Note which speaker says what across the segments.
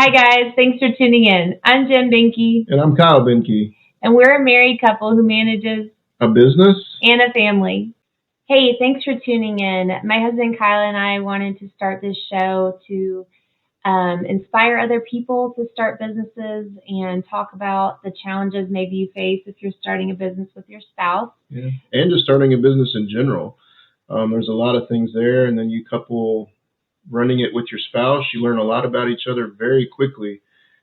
Speaker 1: Hi, guys. Thanks for tuning in. I'm Jen Behnke.
Speaker 2: And I'm Kyle Behnke.
Speaker 1: And we're a married couple who manages
Speaker 2: a business
Speaker 1: and a family. Hey, thanks for tuning in. My husband Kyle and I wanted to start this show to inspire other people to start businesses and talk about the challenges maybe you face if you're starting a business with your spouse.
Speaker 2: Yeah. And just starting a business in general. There's a lot of things there, and then you couple running it with your spouse, you learn a lot about each other very quickly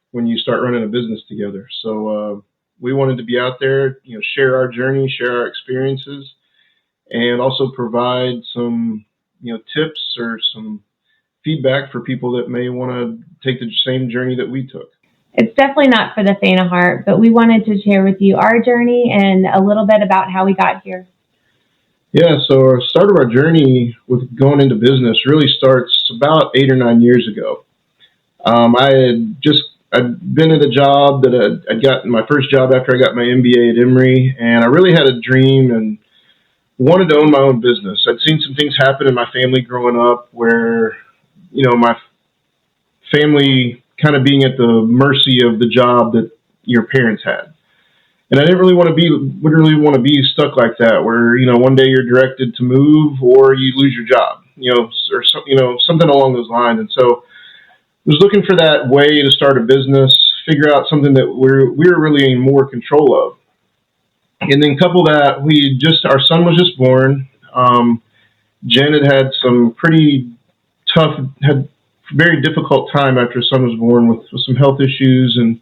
Speaker 2: when you start running a business together. So we wanted to be out there, share our journey, share our experiences, and also provide some, tips or some feedback for people that may want to take the same journey that we took.
Speaker 1: It's definitely not for the faint of heart, but we wanted to share with you our journey and a little bit about how we got here.
Speaker 2: Yeah, so our start of our journey with going into business really starts about 8 or 9 years ago. I'd been at a job that I'd gotten my first job after I got my MBA at Emory, and I really had a dream and wanted to own my own business. I'd seen some things happen in my family growing up where, my family kind of being at the mercy of the job that your parents had. And I didn't really want to be stuck like that, where, one day you're directed to move or you lose your job, or something along those lines. And so I was looking for that way to start a business, figure out something that we were really in more control of. And then couple that, our son was just born. Jen had some had very difficult time after her son was born with some health issues, and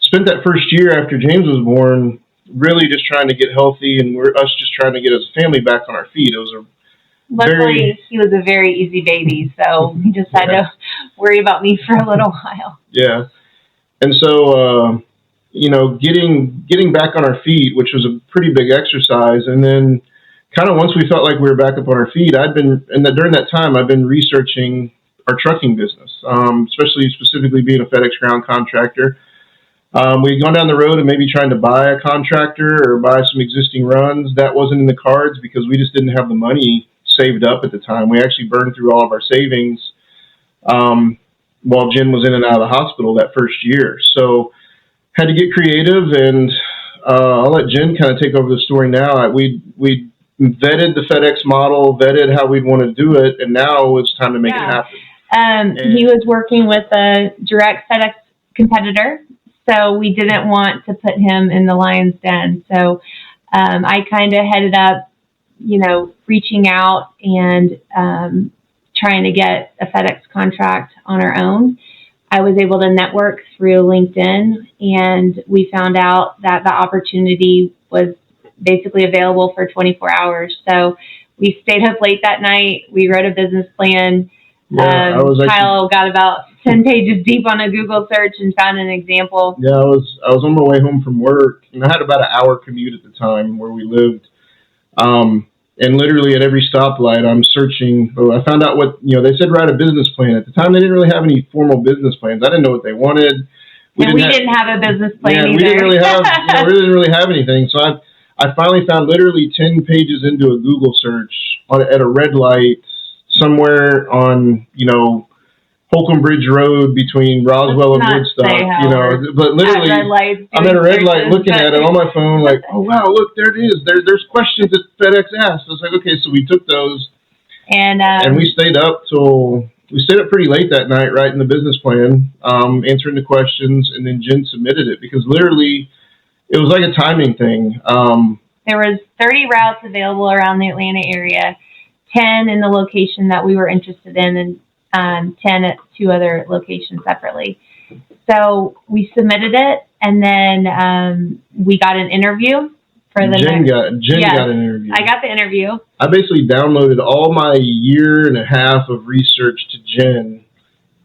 Speaker 2: spent that first year after James was born really just trying to get healthy, and us just trying to get as a family back on our feet. It was
Speaker 1: Luckily, he was a very easy baby, so he just had to worry about me for a little while.
Speaker 2: Yeah. And so, getting back on our feet, which was a pretty big exercise, and then kind of once we felt like we were back up on our feet, during that time, I've been researching our trucking business, specifically being a FedEx ground contractor. We'd gone down the road and maybe trying to buy a contractor or buy some existing runs. That wasn't in the cards because we just didn't have the money saved up at the time. We actually burned through all of our savings while Jen was in and out of the hospital that first year. So had to get creative, and I'll let Jen kind of take over the story now. We vetted the FedEx model, vetted how we'd want to do it, and now it's time to make it happen.
Speaker 1: He was working with a direct FedEx competitor, so we didn't want to put him in the lion's den. So I kind of headed up, reaching out and trying to get a FedEx contract on our own. I was able to network through LinkedIn, and we found out that the opportunity was basically available for 24 hours. So we stayed up late that night. We wrote a business plan. Kyle got about 10 pages deep on a Google search and found an example.
Speaker 2: Yeah, I was on my way home from work, and I had about an hour commute at the time where we lived. And literally at every stoplight, I'm searching. I found out what, they said write a business plan. At the time, they didn't really have any formal business plans. I didn't know what they wanted.
Speaker 1: We didn't have a business plan either.
Speaker 2: We didn't really have, we didn't really have anything. So I finally found literally 10 pages into a Google search at a red light somewhere on, Holcomb Bridge Road between Roswell and Woodstock, but literally I'm at a red light looking at it on my phone like, oh, wow, look, there it is. There's questions that FedEx asked. I was like, okay, so we took those and we stayed up pretty late that night writing the business plan, answering the questions, and then Jen submitted it because literally it was like a timing thing.
Speaker 1: There was 30 routes available around the Atlanta area, 10 in the location that we were interested in, and 10 at 2 other locations separately. So we submitted it, and then we got an interview for the
Speaker 2: Jen got an interview.
Speaker 1: I got the interview.
Speaker 2: I basically downloaded all my 1.5 years of research to Jen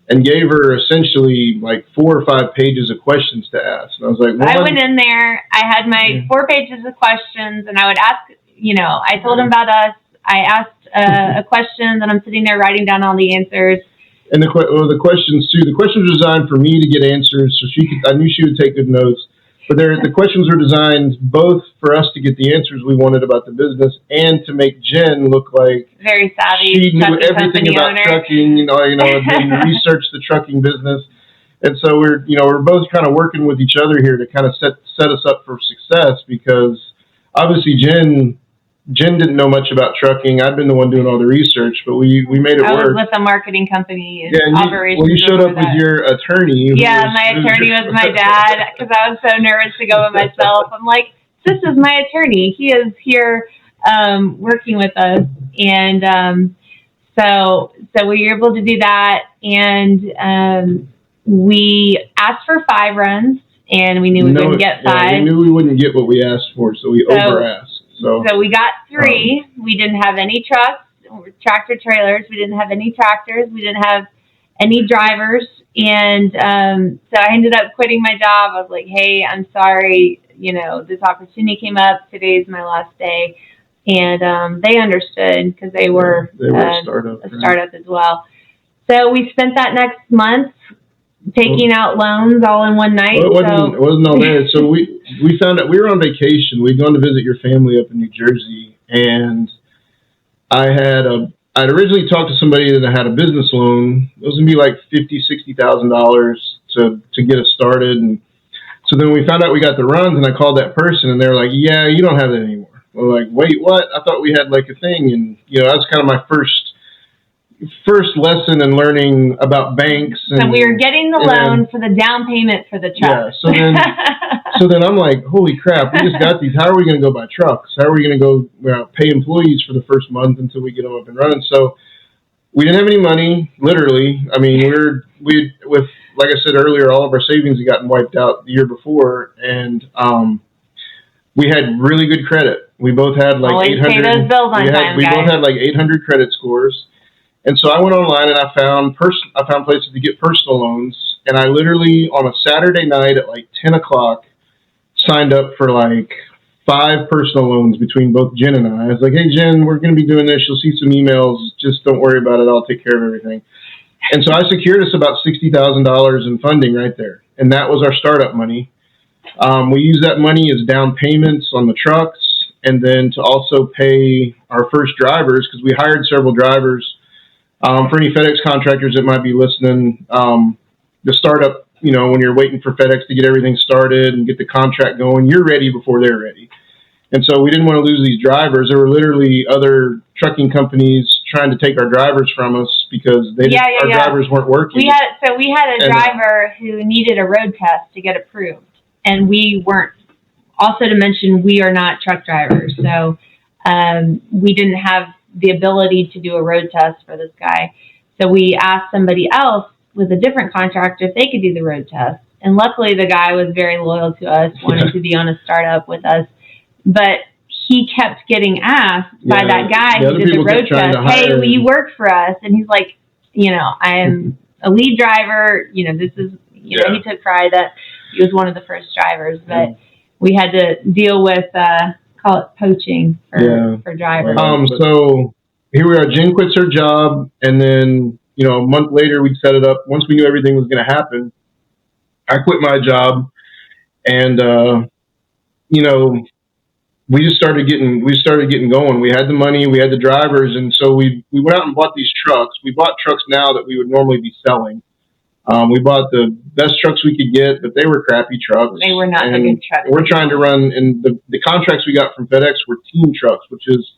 Speaker 2: and gave her essentially like 4 or 5 pages of questions to ask. And I was like,
Speaker 1: I went in there, I had my 4 pages of questions, and I would ask, I told him about us. I asked a question, then I'm sitting there writing down all the answers.
Speaker 2: And the questions too. The questions were designed for me to get answers, so I knew she would take good notes. But the questions were designed both for us to get the answers we wanted about the business and to make Jen look like
Speaker 1: very savvy.
Speaker 2: She knew everything about trucking, and then researched the trucking business. And so we're both kind of working with each other here to kind of set us up for success, because obviously Jen didn't know much about trucking. I've been the one doing all the research, but we made it work.
Speaker 1: I was with the marketing company and operations.
Speaker 2: You showed up with your attorney.
Speaker 1: Yeah, my attorney was my dad, because I was so nervous to go by myself. I'm like, this is my attorney. He is here working with us. And so we were able to do that. And we asked for 5 runs, and we knew we wouldn't get 5.
Speaker 2: We knew we wouldn't get what we asked for, so we over-asked. So
Speaker 1: we got 3. We didn't have any trucks, tractor trailers. We didn't have any tractors. We didn't have any drivers. And so I ended up quitting my job. I was like, hey, I'm sorry. This opportunity came up. Today's my last day. And they understood, because they were a startup as well. So we spent that next month taking out loans all in one night.
Speaker 2: Well, it wasn't all there. So we found out we were on vacation. We'd gone to visit your family up in New Jersey, and I'd originally talked to somebody that had a business loan. It was gonna be like $50,000-$60,000 to get us started. And so then we found out we got the runs, and I called that person, and they were like, "Yeah, you don't have that anymore." We're like, "Wait, what? I thought we had like a thing." And that was kind of my first lesson in learning about banks.
Speaker 1: So we were getting the loan for the down payment for the truck.
Speaker 2: Yeah. So then I'm like, holy crap, we just got these. How are we going to go buy trucks? How are we going to go pay employees for the first month until we get them up and running? So we didn't have any money, literally. I mean, with like I said earlier, all of our savings had gotten wiped out the year before, and we had really good credit. We both had like
Speaker 1: always
Speaker 2: 800.
Speaker 1: Pay those bills on time,
Speaker 2: we both had like 800 credit scores. And so I went online and I found places to get personal loans. And I literally, on a Saturday night at like 10 o'clock, signed up for like 5 personal loans between both Jen and I. I was like, hey, Jen, we're going to be doing this. You'll see some emails. Just don't worry about it. I'll take care of everything. And so I secured us about $60,000 in funding right there. And that was our startup money. We used that money as down payments on the trucks, and then to also pay our first drivers, because we hired several drivers. For any FedEx contractors that might be listening, the startup, when you're waiting for FedEx to get everything started and get the contract going, you're ready before they're ready. And so we didn't want to lose these drivers. There were literally other trucking companies trying to take our drivers from us because our drivers weren't working.
Speaker 1: We had a driver who needed a road test to get approved, and we weren't. Also to mention, we are not truck drivers, so we didn't have the ability to do a road test for this guy. So we asked somebody else with a different contractor if they could do the road test. And luckily the guy was very loyal to us, wanted to be on a startup with us. But he kept getting asked by that guy who did the road test, hey, will you work for us? And he's like, I am a lead driver. This is, he took pride that he was one of the first drivers. But we had to deal with, call it poaching for drivers.
Speaker 2: So here we are. Jen quits her job, and then a month later we'd set it up. Once we knew everything was going to happen, I quit my job, and we just started getting going. We had the money, we had the drivers, and so we went out and bought these trucks. We bought trucks now that we would normally be selling. We bought the best trucks we could get, but they were crappy trucks.
Speaker 1: They were not the good trucks.
Speaker 2: We're trying to run, and the contracts we got from FedEx were team trucks, which is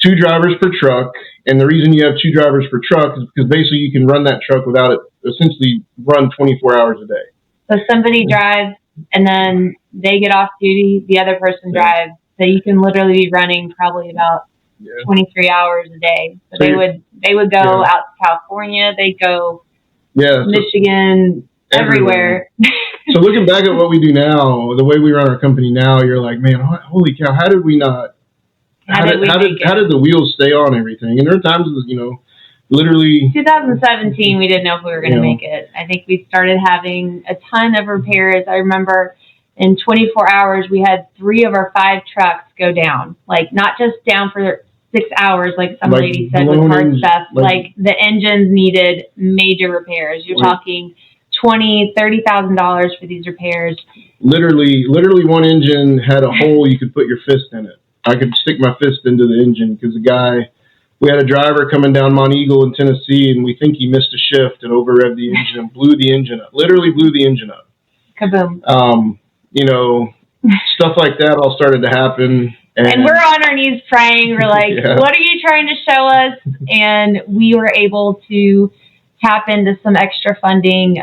Speaker 2: 2 drivers per truck. And the reason you have 2 drivers per truck is because basically you can run that truck without it, essentially run 24 hours a day.
Speaker 1: So somebody drives, and then they get off duty, the other person drives. So you can literally be running probably about 23 hours a day. So they would go out to California, they'd go Michigan, everywhere.
Speaker 2: So looking back at what we do now, the way we run our company now, you're like, man, holy cow, how did we not? How did the wheels stay on everything? And there are times, literally.
Speaker 1: 2017, we didn't know if we were going to make it. I think we started having a ton of repairs. I remember in 24 hours, we had 3 of our 5 trucks go down. Like, not just down for 6 hours, like some lady said, with hard stuff. Like the engines needed major repairs. You're talking $20,000-$30,000 for these repairs.
Speaker 2: Literally, one engine had a hole you could put your fist in it. I could stick my fist into the engine because the guy we had a driver coming down Mont Eagle in Tennessee, and we think he missed a shift and over-revved the engine and blew the engine up. Literally blew the engine up.
Speaker 1: Kaboom.
Speaker 2: You know, stuff like that all started to happen.
Speaker 1: And we're on our knees praying. We're like, what are you trying to show us? And we were able to tap into some extra funding.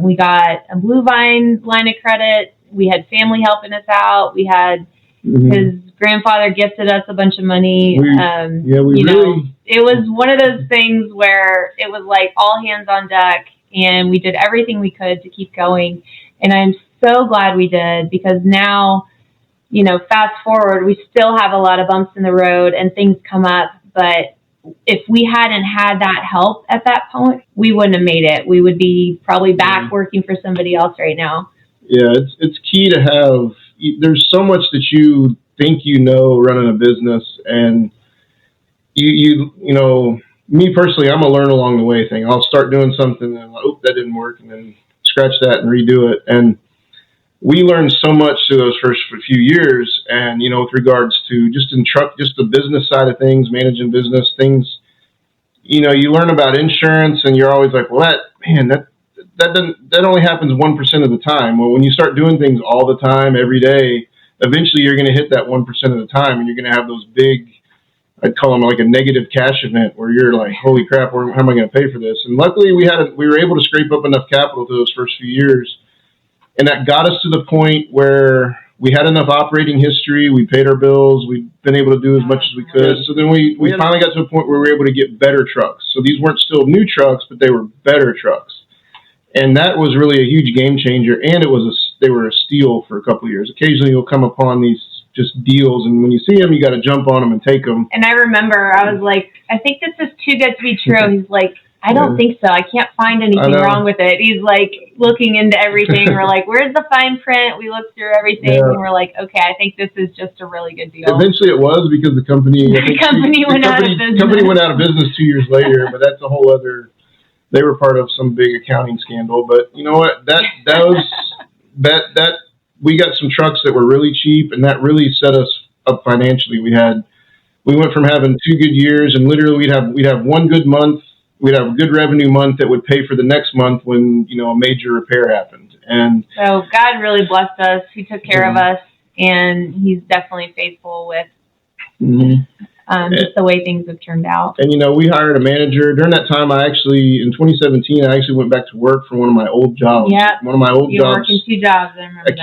Speaker 1: We got a Blue Vine line of credit. We had family helping us out. We had his grandfather gifted us a bunch of money. It was one of those things where it was like all hands on deck, and we did everything we could to keep going. And I'm so glad we did, because now, you know, fast forward, we still have a lot of bumps in the road and things come up. But if we hadn't had that help at that point, we wouldn't have made it. We would be probably back working for somebody else right now. Yeah,
Speaker 2: it's key to have. There's so much that you think you know running a business, and you know, me personally, I'm a learn along the way thing. I'll start doing something and I'm like, oh, that didn't work, and then scratch that and redo it. And we learned so much through those first few years, and you know, with regards to just the business side of things, managing business things. You know, you learn about insurance, and you're always like, well, that only happens 1% of the time. Well, when you start doing things all the time, every day, eventually you're going to hit that 1% of the time, and you're going to have those big, I'd call them like a negative cash event, where you're like, holy crap, how am I going to pay for this? And luckily we were able to scrape up enough capital through those first few years, and that got us to the point where we had enough operating history. We paid our bills. We've been able to do as much as we could. So then we finally got to a point where we were able to get better trucks. So these weren't still new trucks, but they were better trucks. And that was really a huge game changer. And they were a steal for a couple of years. Occasionally you'll come upon these just deals, and when you see them, you got to jump on them and take them.
Speaker 1: And I remember I was like, I think this is too good to be true. He's like, I don't think so. I can't find anything wrong with it. He's like looking into everything. We're like, where's the fine print? We looked through everything, and we're like, okay, I think this is just a really good deal.
Speaker 2: Eventually it was, because the company went out of business. Company went out of business 2 years later, but that's a whole other. They were part of some big accounting scandal. But you know what? That we got some trucks that were really cheap, and that really set us up financially. We went from having 2 good years, and literally we'd have one good month. We'd have a good revenue month that would pay for the next month when, you know, a major repair happened. And
Speaker 1: so God really blessed us. He took care of us, and he's definitely faithful with just the way things have turned out.
Speaker 2: And, you know, we hired a manager. During that time, in 2017, I actually went back to work for one of my old jobs.
Speaker 1: Yeah.
Speaker 2: One of my old jobs.
Speaker 1: You were working 2 jobs, I remember that.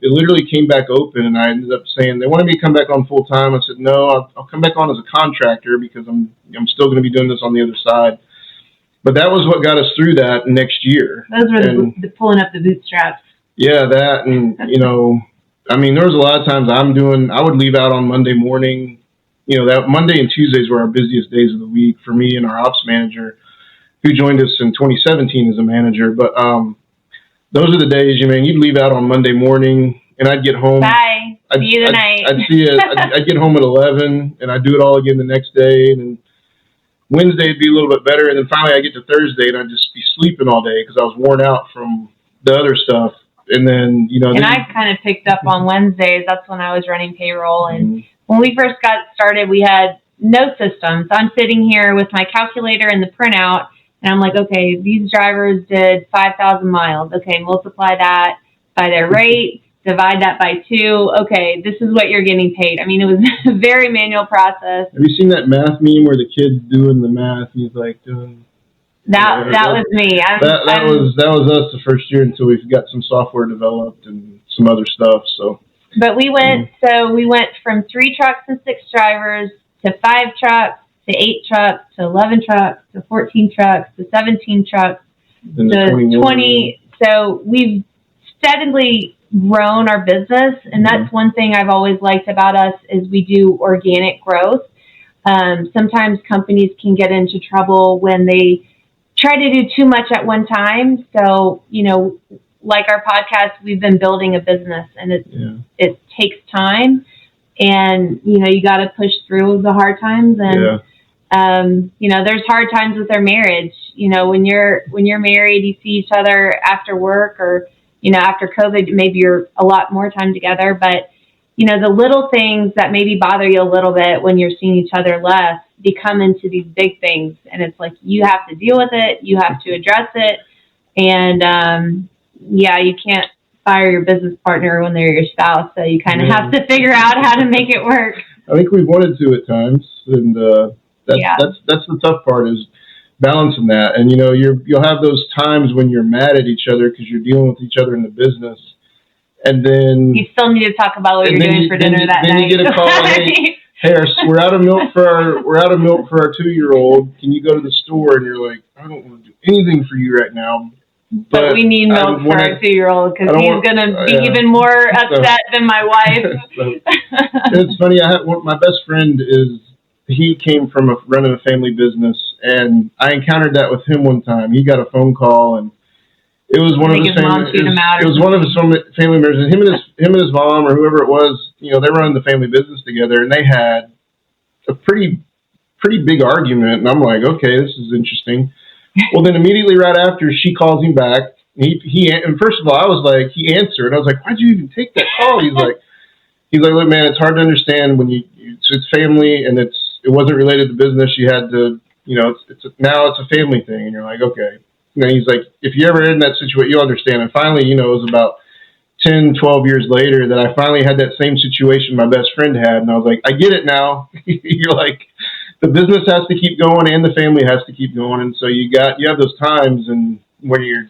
Speaker 2: It literally came back open, and I ended up saying, they wanted me to come back on full time. I said, no, I'll come back on as a contractor, because I'm still going to be doing this on the other side. But that was what got us through that next year.
Speaker 1: Those were the pulling up the bootstraps.
Speaker 2: Yeah, that, and, you know, I mean, there was a lot of times I would leave out on Monday morning. You know, that Monday and Tuesdays were our busiest days of the week for me and our ops manager, who joined us in 2017 as a manager. But those are the days, you'd leave out on Monday morning, and I'd get home.
Speaker 1: Bye. See you tonight.
Speaker 2: I'd get home at 11, and I'd do it all again the next day. And then Wednesday would be a little bit better, and then finally I get to Thursday, and I'd just be sleeping all day because I was worn out from the other stuff. And then, you know.
Speaker 1: And I kind of picked up on Wednesdays. That's when I was running payroll, and when we first got started, we had no system. So I'm sitting here with my calculator and the printout, and I'm like, okay, these drivers did 5,000 miles. Okay, multiply that by their rate, divide that by 2. Okay, this is what you're getting paid. I mean, it was a very manual process.
Speaker 2: Have you seen that math meme where the kid's doing the math, and he's like doing...
Speaker 1: That was me.
Speaker 2: That was us the first year until we got some software developed and some other stuff, so...
Speaker 1: But we went from 3 trucks and 6 drivers to 5 trucks to 8 trucks to 11 trucks to 14 trucks to 17 trucks to 20. So we've steadily grown our business, and that's one thing I've always liked about us is we do organic growth. Sometimes companies can get into trouble when they try to do too much at one time. So, you know, like our podcast, we've been building a business, and it takes time, and you know, you got to push through the hard times, and you know, there's hard times with our marriage. You know, when you're married, you see each other after work, or you know, after COVID, maybe you're a lot more time together, but the little things that maybe bother you a little bit when you're seeing each other less become into these big things. And it's like, you have to deal with it. You have to address it. And, you can't fire your business partner when they're your spouse. So you kind of have to figure out how to make it work.
Speaker 2: I think we've wanted to at times. And that's the tough part, is balancing that. And, you'll have those times when you're mad at each other because you're dealing with each other in the business. And then
Speaker 1: you still need to talk about what you're doing for dinner that night.
Speaker 2: Then you get a call, hey, we're out of milk for our 2-year-old. Can you go to the store? And you're like, I don't want to do anything for you right now.
Speaker 1: But we need milk for our 2-year-old because he's going to be even more upset than my wife.
Speaker 2: It's funny. My best friend he came from running a family business, and I encountered that with him one time. He got a phone call, and it was one of his family members, and him and his mom or whoever it was, they were running the family business together, and they had a pretty big argument. And I'm like, okay, this is interesting. Well, then immediately right after, she calls him back. And first of all, I was like, he answered. I was like, why'd you even take that call? He's like, look, man, it's hard to understand when it's family and it wasn't related to business. You had to, now it's a family thing, and you're like, okay. He's like, if you're ever in that situation, you'll understand. And finally, it was about 10, 12 years later that I finally had that same situation my best friend had. And I was like, I get it now. You're like, the business has to keep going and the family has to keep going. And so you have those times and when you've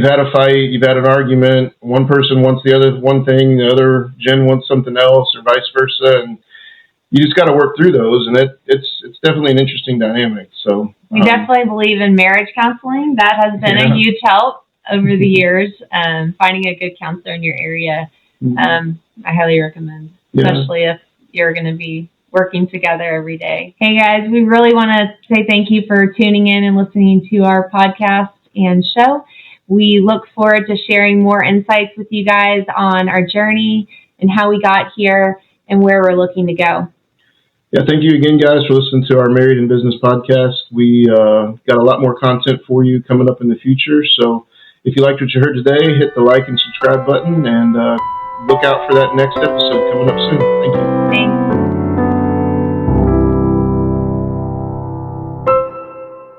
Speaker 2: had a fight, you've had an argument, one person wants the other one thing, the other Jen wants something else, or vice versa. And you just got to work through those, and it's definitely an interesting dynamic. So
Speaker 1: we definitely believe in marriage counseling. That has been a huge help over the years. Finding a good counselor in your area, I highly recommend, especially if you're going to be working together every day. Hey guys, we really want to say thank you for tuning in and listening to our podcast and show. We look forward to sharing more insights with you guys on our journey and how we got here and where we're looking to go.
Speaker 2: Yeah, thank you again, guys, for listening to our Married in Business podcast. We got a lot more content for you coming up in the future. So if you liked what you heard today, hit the like and subscribe button, and look out for that next episode coming up soon. Thank you.
Speaker 1: Thanks.